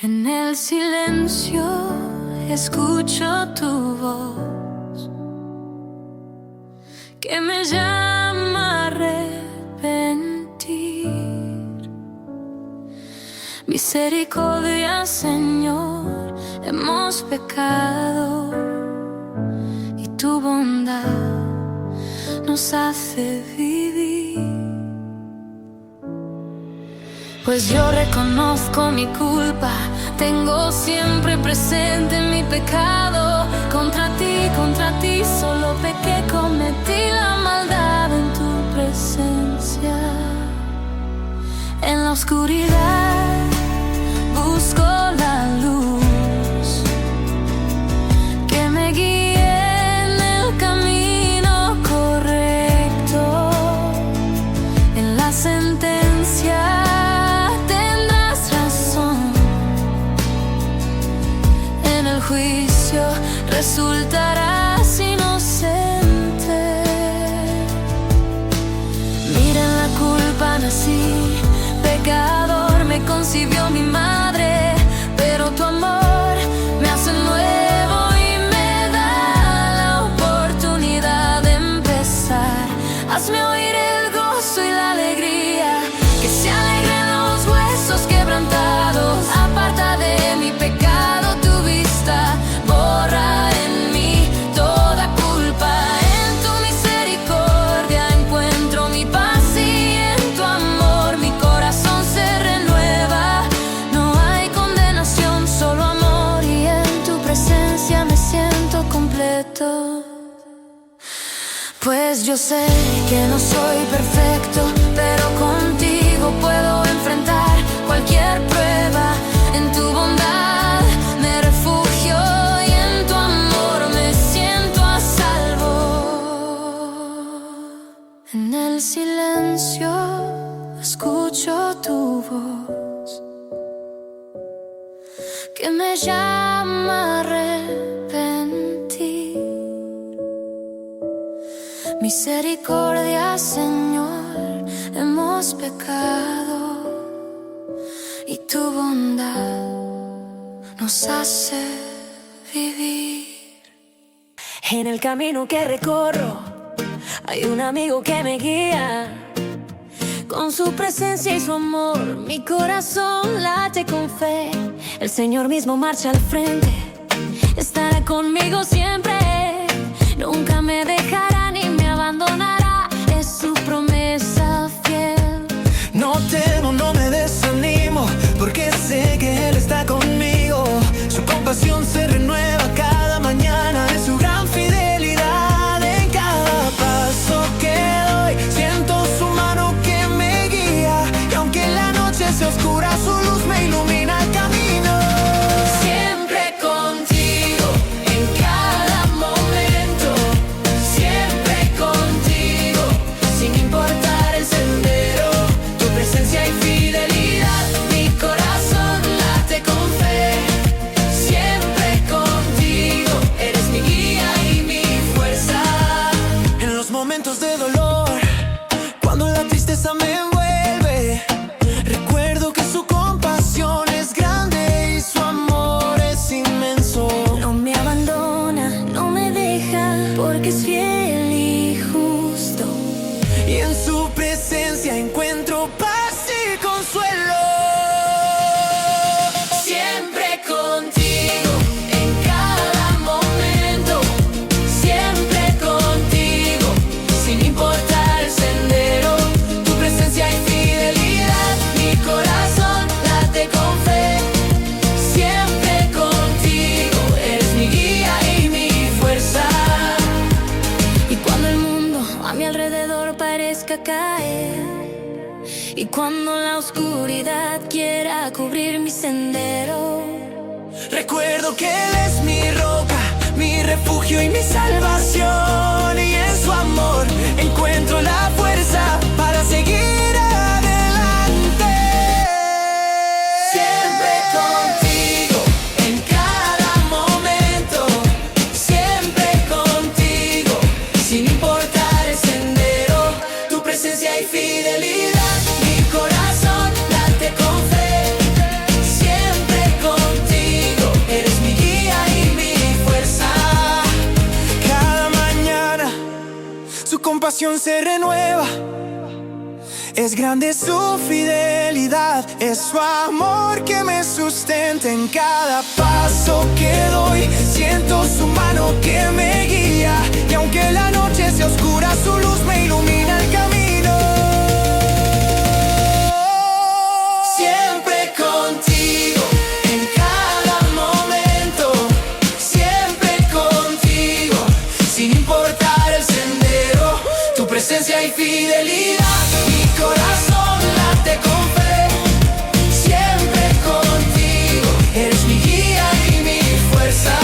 En el silencio escucho tu voz que me llama a arrepentir. Misericordia, Señor, hemos pecado y tu bondad nos hace vivir. Pues yo reconozco mi culpa, tengo siempre presente mi pecado. Contra ti solo pequé, cometí la maldad en tu presencia. En la oscuridad busco la luz que me guíe en el camino correcto. En la sentencia juicio resultarás inocente. Mira, en la culpa nací, pecador me concibió mi madre, pero tu amor me hace nuevo y me da la oportunidad de empezar. Hazme oír el gozo y la alegría, que se alegren los huesos quebrantados. Aparta de mi pecado tu vista, borra en mí toda culpa. En tu misericordia encuentro mi paz y en tu amor mi corazón se renueva. No hay condenación, solo amor, y en tu presencia me siento completo. Pues yo sé que no soy perfecto, pero contigo puedo enfrentar cualquier prueba. En tu bondad me refugio y en tu amor me siento a salvo. En el silencio escucho tu voz que me llama a arrepentir. Misericordia, Señor, hemos pecado y tu bondad nos hace vivir. En el camino que recorro hay un amigo que me guía. Con su presencia y su amor mi corazón late con fe. El Señor mismo marcha al frente, estará conmigo siempre. Nunca me dejará ni me abandonará, es su promesa fiel. No temo, no me desanimo, porque sé que Él está conmigo. Su compasión se renueva cada mañana, es su gran fidelidad. En cada paso que doy siento su mano que me guía, y aunque la noche sea oscura su luz me ilumina el camino. Siempre contigo en cada momento, siempre contigo sin importar el sendero. Tu presencia y fidelidad, mi corazón late con fe. Siempre contigo, eres mi guía y mi fuerza. En los momentos de dolor, cuando la tristeza me envuelve, recuerdo que su compasión es grande y su amor es inmenso. No me abandona, no me deja, porque es fiel y justo. Y en su presencia encuentro paz y consuelo. Siempre contigo en cada momento, siempre contigo sin importar el sendero. Tu presencia y fidelidad, mi corazón late con fe. Siempre contigo, eres mi guía y mi fuerza. Y cuando el mundo a mi alrededor parezca caer, y cuando la oscuridad quiera cubrir mi sendero, Recuerdo que Él es mi roca, mi refugio y mi salvación. Y en su amor encuentro la fuerza para seguir adelante. Siempre contigo en cada momento, siempre contigo sin importar el sendero. Tu presencia y fidelidad, mi corazón late con fe. Siempre contigo. compasión se renueva. Es grande su fidelidad, es su amor que me sustenta en cada paso que doy. Siento su mano que me guía, y aunque la noche sea oscura, su luz me ilumina el camino. Siempre contigo, en cada momento, siempre contigo, sin importar el sendero, tu presencia y fidelidad. Corazón late con fe, siempre contigo, eres mi guía y mi fuerza.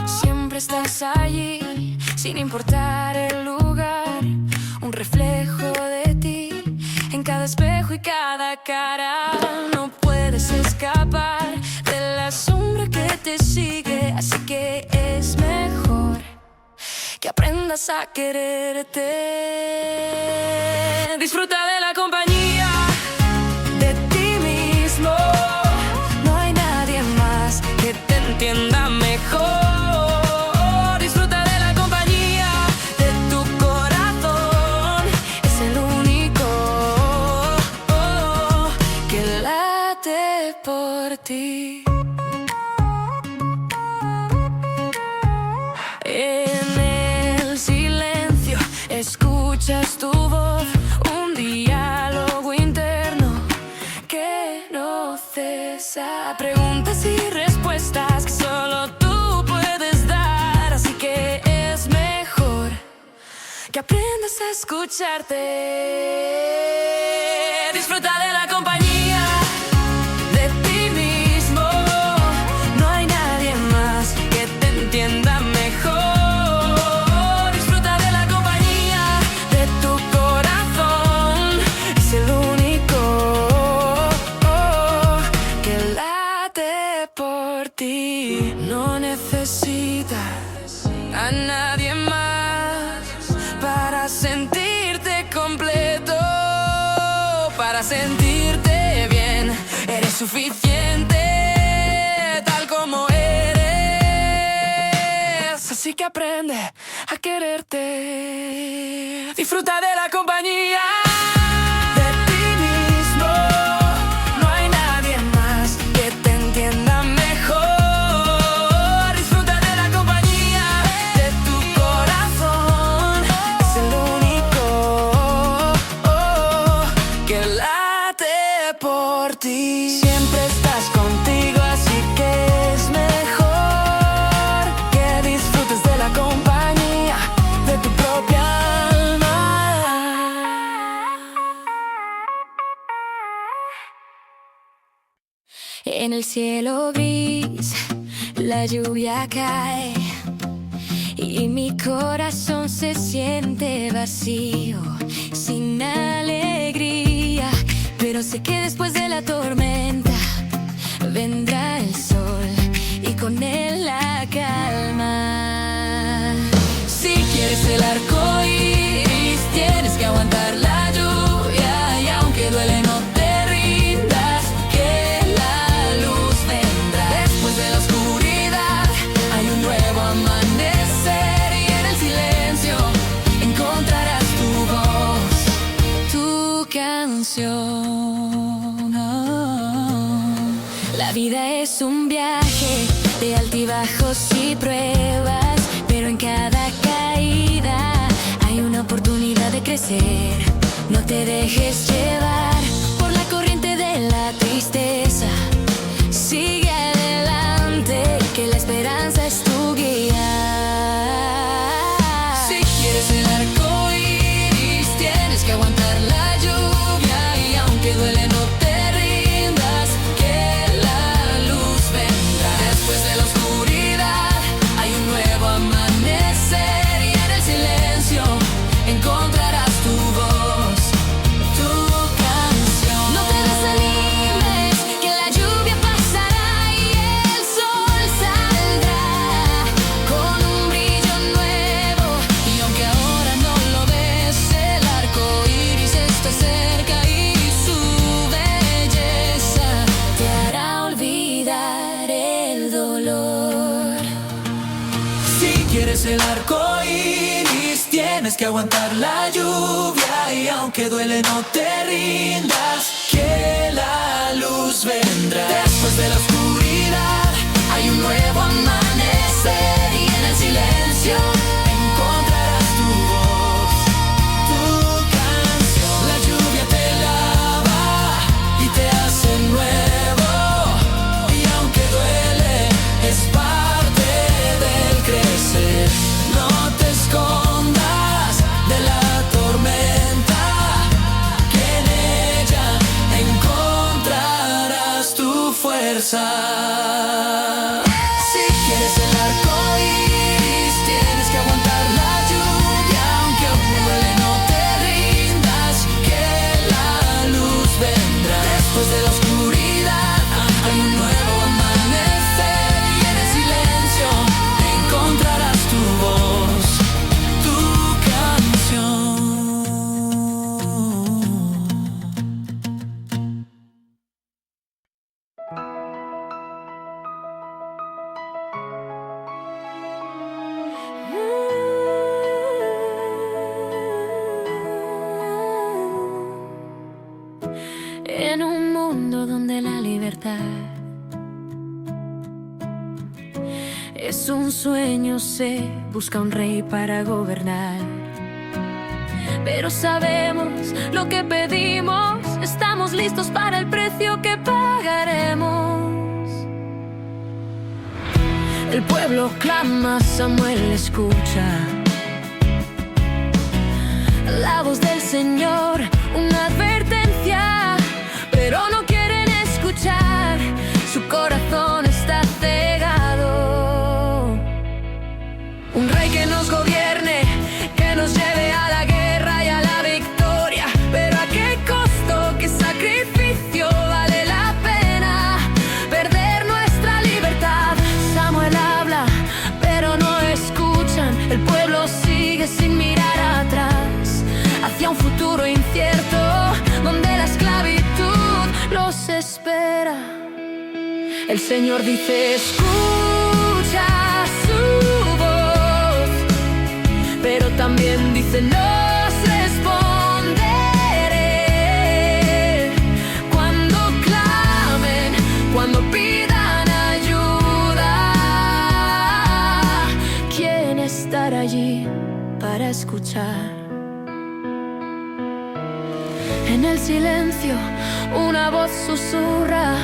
Siempre estás allí, sin importar el lugar, un reflejo de ti en cada espejo y cada cara. No puedes escapar de la sombra que te sigue, así que es mejor que aprendas a quererte. Disfruta de la compañía de ti mismo. No hay nadie más que te entienda mejor. Por ti. En el silencio escuchas tu voz, un diálogo interno que no cesa. Preguntas y respuestas que solo tú puedes dar, así que es mejor que aprendas a escucharte. Disfruta de la compañía. No necesitas a nadie más para sentirte completo, para sentirte bien. Eres suficiente tal como eres, así que aprende a quererte. Disfruta de la compañía. Siempre estás contigo, así que es mejor que disfrutes de la compañía de tu propia alma. En el cielo gris la lluvia cae y mi corazón se siente vacío, sin alegría. Pero sé que después de la tormenta vendrá el sol y con él la calma. Si quieres el arco iris, tienes que aguantar la lluvia, y aunque duele no te rindas, que la luz vendrá. Después de la oscuridad hay un nuevo amanecer, y en el silencio encontrarás tu voz, tu canción. La vida es un viaje de altibajos y pruebas, pero en cada caída hay una oportunidad de crecer. No te dejes llevar por la corriente de la tristeza. Sigue adelante, que la esperanza es tu guía. Si quieres el arco iris, tienes que aguantar la lluvia, y aunque duele no te rindas, que la luz vendrá. Después de la oscuridad hay un nuevo amanecer, y en el silencio encontrarás tu voz, tu canción. No te desanimes, que quieres el arco iris, tienes que aguantar la lluvia. Y aunque duele no te rindas, que la luz vendrá. Después de la oscuridad hay un nuevo amanecer, y en el silencio encontrarás tu voz, tu canción. La lluvia te lava y te hace nuevo, y aunque duele es parte del crecer. No te escondas de la tormenta, que en ella encontrarás tu fuerza. Si quieres el arco iris, tienes que aguantar la lluvia. Aunque aún duele no te rindas, que la luz vendrá. Después de la oscuridad hay un nuevo amanecer, y en el silencio encontrarás tu voz, tu canción. En un mundo donde la libertad es un sueño, se busca un rey para gobernar. Pero sabemos lo que pedimos, estamos listos para el precio que pagaremos. El pueblo clama, Samuel escucha la voz del Señor, una advertencia, pero no quieren escuchar, su corazón está cegado. Un rey que nos gobierne, que nos lleve a la guerra y a la victoria. Pero ¿a qué costo? ¿Qué sacrificio vale la pena? Perder nuestra libertad. Samuel habla, pero no escuchan. El pueblo sigue sin mirar atrás, hacia un futuro incierto, donde la esclavitud los espera. El Señor dice: escucha su voz, pero también dice: nos responderé. Cuando clamen, cuando pidan ayuda, ¿quién estará allí para escuchar? En el silencio una voz susurra: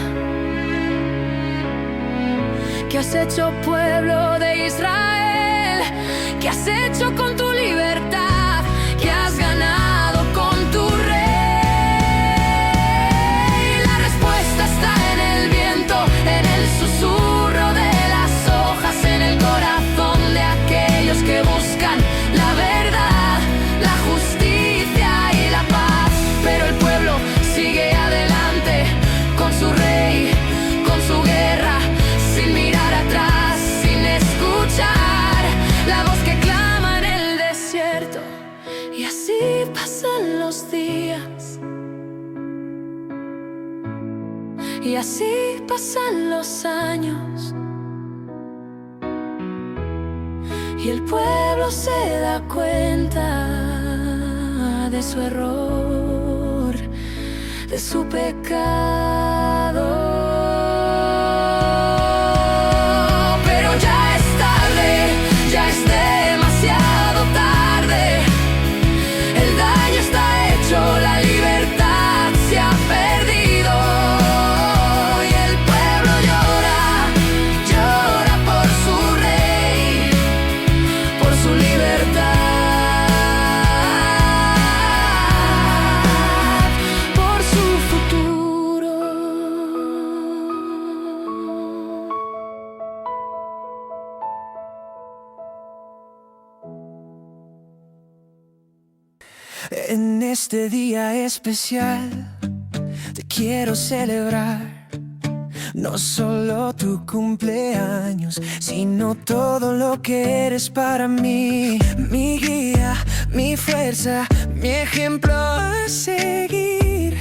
¿qué has hecho, pueblo de Israel? ¿Qué has hecho con tu libertad? ¿Qué has ganado con tu rey? La respuesta está en el viento, en el susurro de las hojas, en el corazón de aquellos que buscan la verdad, la justicia y la paz. Pero el pueblo sigue adelante con su rey, con su guerra, sin mirar atrás, sin escuchar la voz que clama en el desierto. Y así pasan los días, y así pasan los años, y el pueblo se da cuenta de su error, de su pecado. Pero ya es tarde, ya es demasiado tarde. El daño está hecho, la libertad se ha perdido. Y el pueblo llora, llora por su rey, por su libertad, por su futuro. En este día especial te quiero celebrar, no solo tu cumpleaños, sino todo lo que eres para mí. Mi guía, mi fuerza, mi ejemplo a seguir.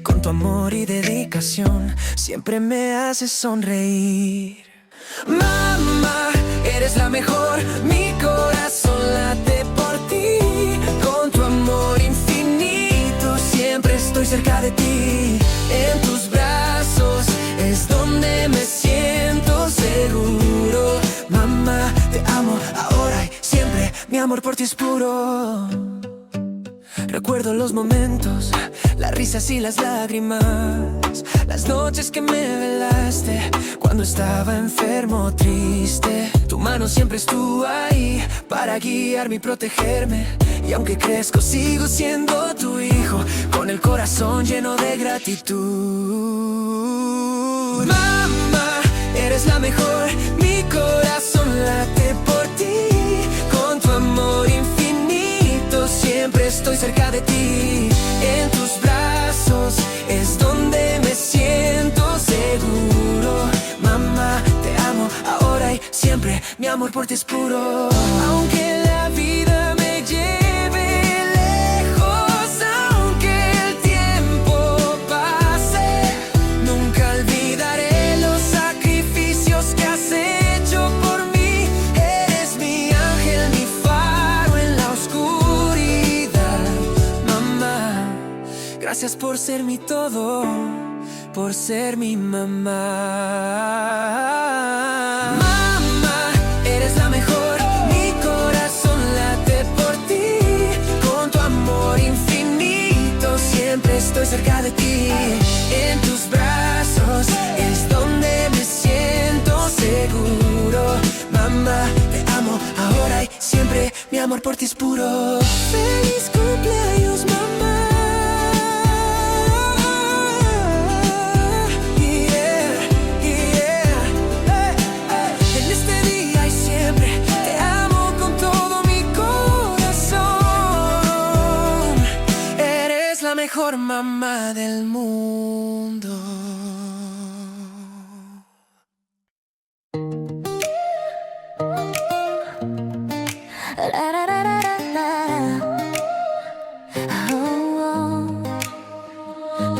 Con tu amor y dedicación siempre me haces sonreír. Mamá, eres la mejor. Mi corazón late por ti. Con tu amor infinito siempre estoy cerca de ti. En tus brazos es donde me siento seguro. Mamá, te amo ahora y siempre. Mi amor por ti es puro. Recuerdo los momentos, las risas y las lágrimas, las noches que me velaste cuando estaba enfermo, triste. Tu mano siempre estuvo ahí para guiarme y protegerme. Y aunque crezco sigo siendo tu hijo, con el corazón lleno de gratitud. Mamá, eres la mejor. Mi corazón late por ti. Con tu amor infinito siempre estoy cerca de ti. En tus brazos es donde me siento seguro. Mamá, te amo ahora y siempre. Mi amor por ti es puro. Aunque la vida me lleve lejos, aunque el tiempo pase, nunca olvidaré los sacrificios que has hecho por mí. Eres mi ángel, mi faro en la oscuridad. Mamá, gracias por ser mi todo, por ser mi mamá. Mamá, eres la mejor. Mi corazón late por ti. Con tu amor infinito siempre estoy cerca de ti. En tus brazos es donde me siento seguro. Mamá, te amo ahora y siempre. Mi amor por ti es puro. Feliz cumpleaños, mamá. Mejor mamá del mundo.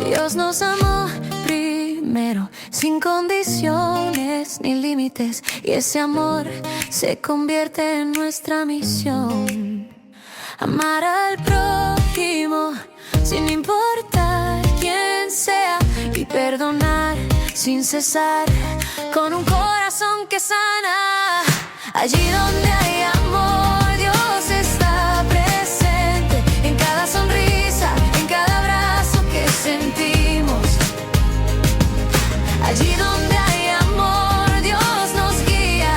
Dios nos amó primero, sin condiciones ni límites, y ese amor se convierte en nuestra misión. Amar al prójimo sin importar quién sea, y perdonar sin cesar, con un corazón que sana. Allí donde hay amor, Dios está presente, en cada sonrisa, en cada abrazo que sentimos. Allí donde hay amor, Dios nos guía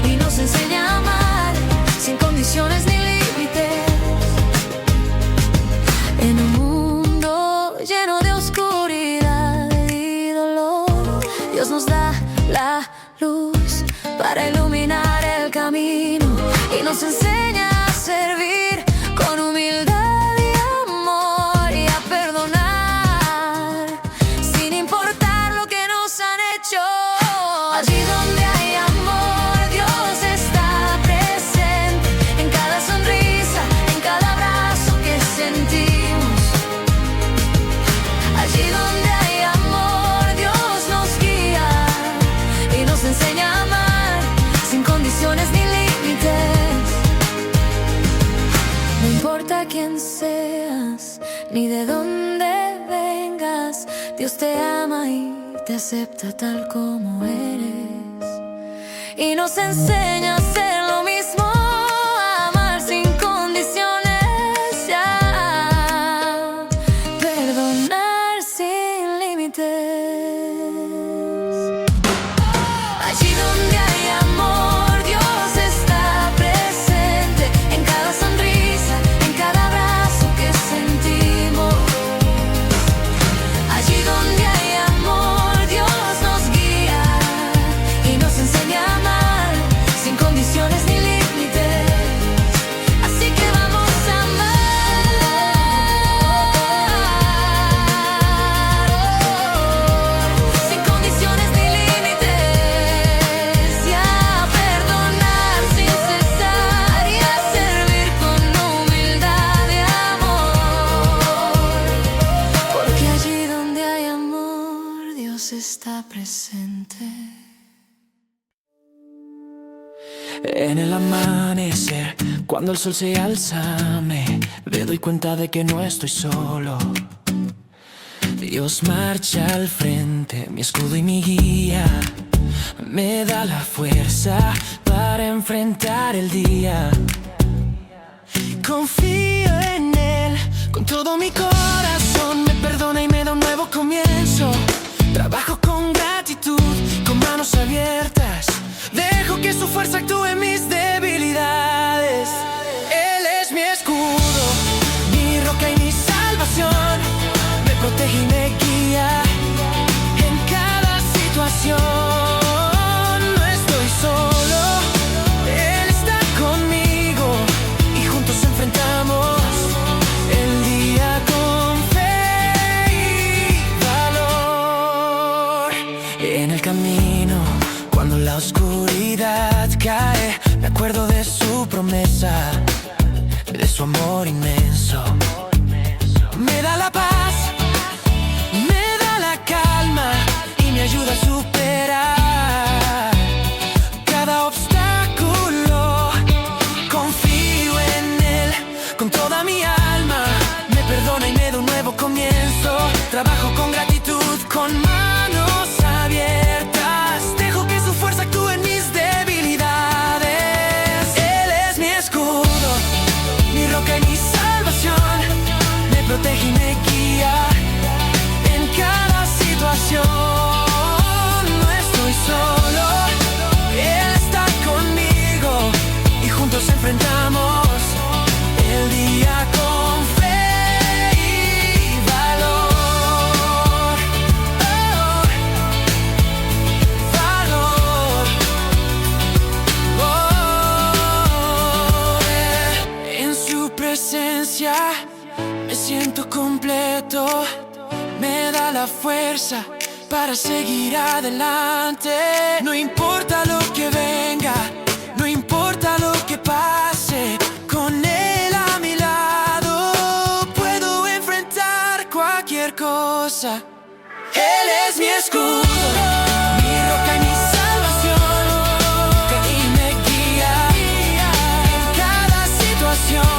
y nos enseña a amar sin condiciones ni límites. En un mundo lleno de oscuridad y dolor, Dios nos da la luz para iluminar el camino y nos enseña a servir con humildad y amor, y a perdonar sin importar lo que nos han hecho. Allí donde hay amor, Dios está presente, en cada sonrisa, en cada abrazo que sentimos. Allí donde hay amor, Dios nos guía y nos enseña a amar sin condiciones ni límites. No importa quién seas ni de dónde vengas, Dios te ama y te acepta tal como eres, y nos enseña a hacer lo mismo, a amar sin condiciones, ya perdonar sin límites. Allí donde hay amor, Dios está presente, en cada sonrisa, en cada abrazo que sentimos. Allí donde hay amor, Dios nos guía y nos enseña a amar sin condiciones ni límites. Así que vamos a amar sin condiciones ni límites, y a perdonar sin cesar, y a servir con humildad y amor, porque allí donde hay amor, Dios está presente. En el amanecer, cuando el sol se alza, me doy cuenta de que no estoy solo. Dios marcha al frente, mi escudo y mi guía. Me da la fuerza para enfrentar el día. Confío en Él con todo mi corazón. Me perdona y me da un nuevo comienzo. Trabajo con gratitud, con manos abiertas. Dejo que su fuerza actúe en mis debilidades. Él es mi escudo, mi roca y mi salvación. Me protege y me guía en cada situación. Camino, cuando la oscuridad cae, me acuerdo de su promesa, de su amor inmenso. Me da la paz, me da la calma y me ayuda a superar cada obstáculo. Confío en Él con toda mi alma. Me perdona y me da un nuevo comienzo. Trabajo con gratitud, con manos abiertas. Dejo que su fuerza actúe en mis debilidades. Él es mi escudo, mi roca y mi salvación. Me protege y me guía en cada situación. No estoy solo, Él está conmigo y juntos enfrentamos el día con fe y valor. Me siento completo, me da la fuerza para seguir adelante. No importa lo que venga, no importa lo que pase, con Él a mi lado puedo enfrentar cualquier cosa. Él es mi escudo, mi roca y mi salvación, y me guía en cada situación.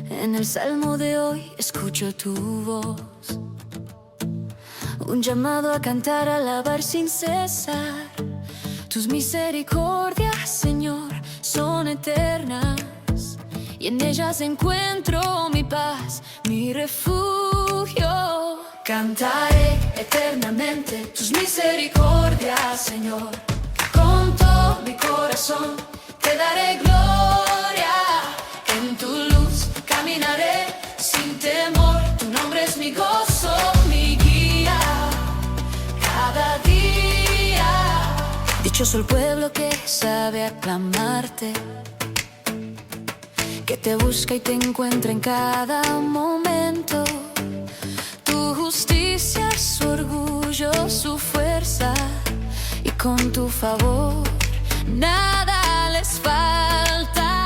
En el salmo de hoy escucho tu voz, un llamado a cantar, a alabar sin cesar. Tus misericordias, Señor, son eternas, y en ellas encuentro mi paz, mi refugio. Cantaré eternamente tus misericordias, Señor. Con todo mi corazón te daré gloria. En tu luz caminaré sin temor. Tu nombre es mi gozo, mi guía cada día. Dichoso el pueblo que sabe aclamarte, que te busca y te encuentra en cada momento. Tu justicia es su orgullo, su fuerza, y con tu favor nada les falta.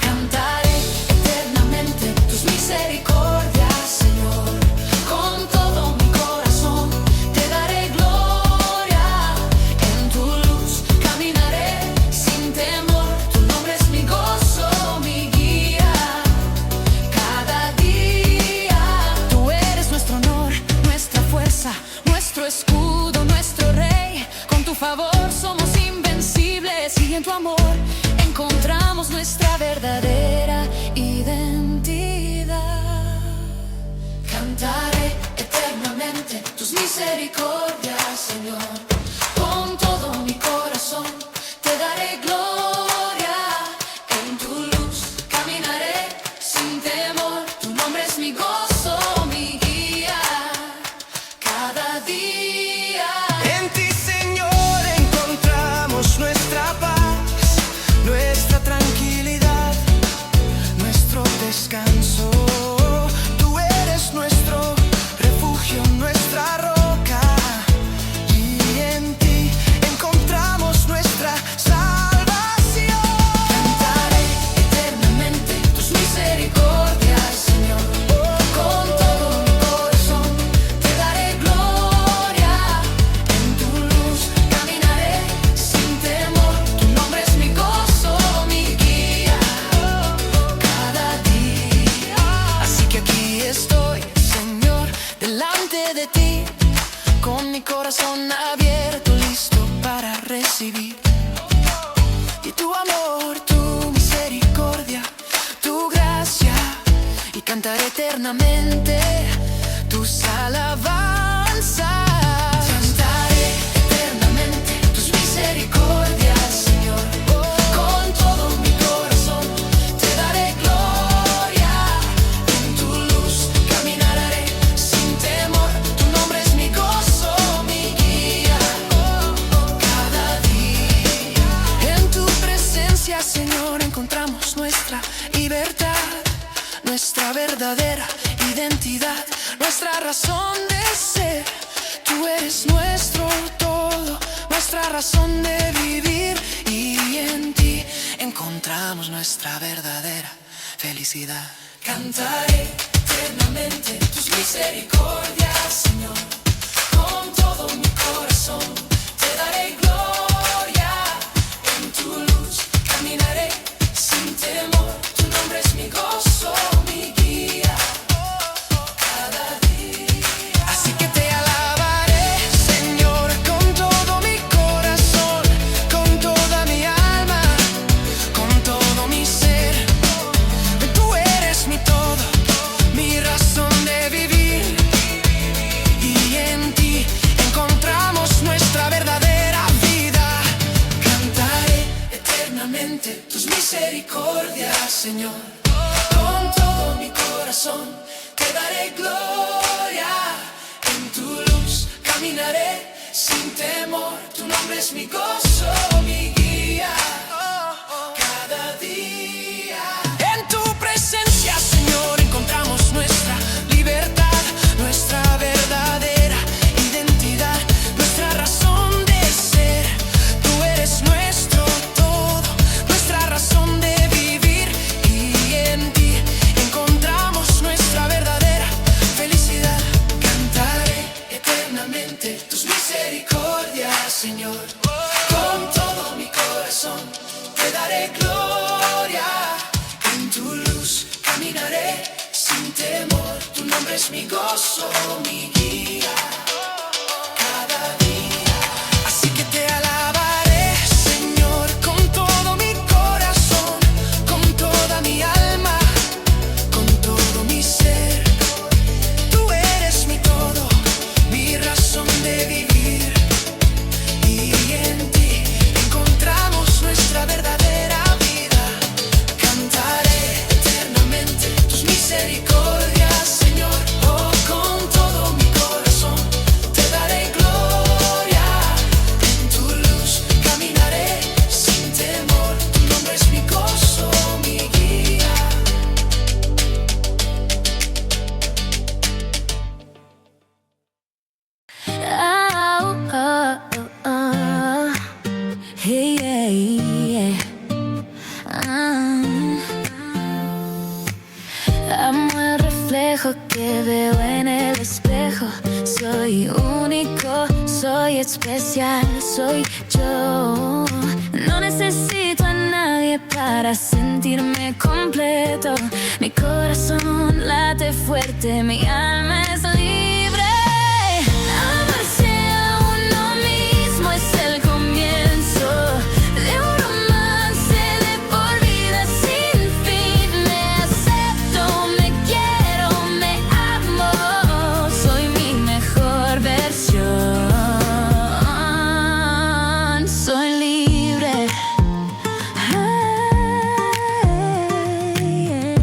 Cantaré eternamente tus misericordias, Señor. Con todo mi corazón te daré gloria. En tu luz caminaré sin temor. Tu nombre es mi gozo, mi guía cada día. Tú eres nuestro honor, nuestra fuerza, nuestro escudo, nuestro rey. Con tu favor somos invencibles y en tu amor encontramos nuestra verdadera identidad. Cantaré eternamente tus misericordias, Señor. Con todo mi corazón te daré gloria. En tu luz caminaré sin temor. Tu nombre es mi gozo, mi guía cada día. En ti, Señor, encontramos nuestra paz, nuestra tranquilidad. vivir. Y tu amor, tu misericordia, tu gracia, y cantaré eternamente tus alabanzas. Cantaré eternamente tus misericordias, Señor. Con todo mi corazón te daré gloria. En tu luz caminaré sin temor. Tu nombre es mi gozo, mi guía. Cada día en tu presencia, Señor, encontramos nuestra libertad, nuestra verdadera identidad, nuestra razón de ser. Tú eres nuestro todo, nuestra razón de vivir, y en ti encontramos nuestra verdadera felicidad. Cantaré eternamente tus misericordias, Señor. Con todo mi corazón te daré gloria. En tu luz caminaré sin temor. Tu nombre es mi gozo, mi guía. Cada día. Así que te alabaré, Señor, con todo mi corazón, con toda mi alma, con todo mi ser. Tú eres mi todo, mi razón de vivir, y en ti encontramos nuestra verdadera vida. Cantaré eternamente tus misericordias, Señor. Con todo mi corazón te daré gloria. En tu luz caminaré sin temor. Tu nombre es mi gozo, mi guía. Cada día en tu presencia, Señor, encontramos nuestra libertad, nuestra verdadera identidad, nuestra razón de ser. Tú eres nuestro todo, nuestra razón de vivir, y en ti encontramos nuestra verdadera felicidad. Cantaré eternamente tus misericordias, Señor. Con todo mi corazón te daré gloria. En tu luz caminaré sin temor. Tu nombre es mi gozo, mi guía. Cada día. Así que te alabaré, Señor, con todo mi corazón, con toda mi alma, con todo mi ser. Tú eres mi todo, mi razón de vivir, y en ti encontramos nuestra verdadera vida. Cantaré eternamente tus misericordias, Señor. Oh, con todo mi corazón te daré gloria. En tu luz caminaré sin temor. Tu nombre es mi gozo, mi guía. Hey, yeah, yeah. Amo el reflejo que veo en el espejo. Soy único, soy especial, soy yo. No necesito a nadie para sentirme completo. Mi corazón late fuerte, mi alma es libre. Amarse a uno mismo es el comienzo de un romance de por vida sin fin. Me acepto, me quiero, me amo. Soy mi mejor versión. Soy libre. Ay, yeah.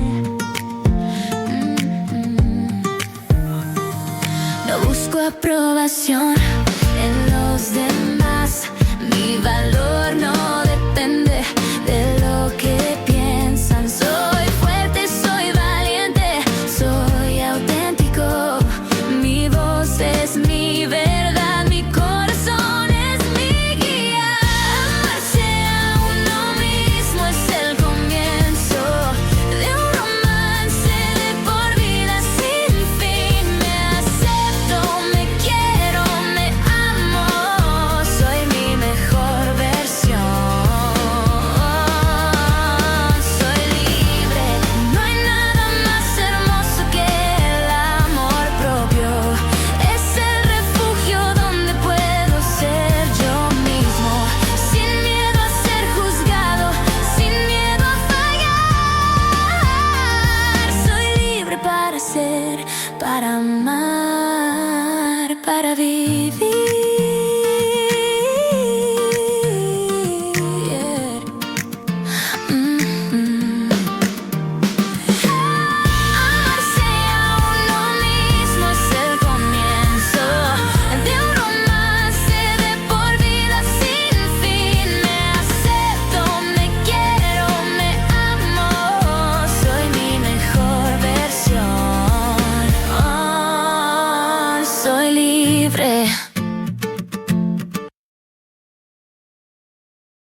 para vivir.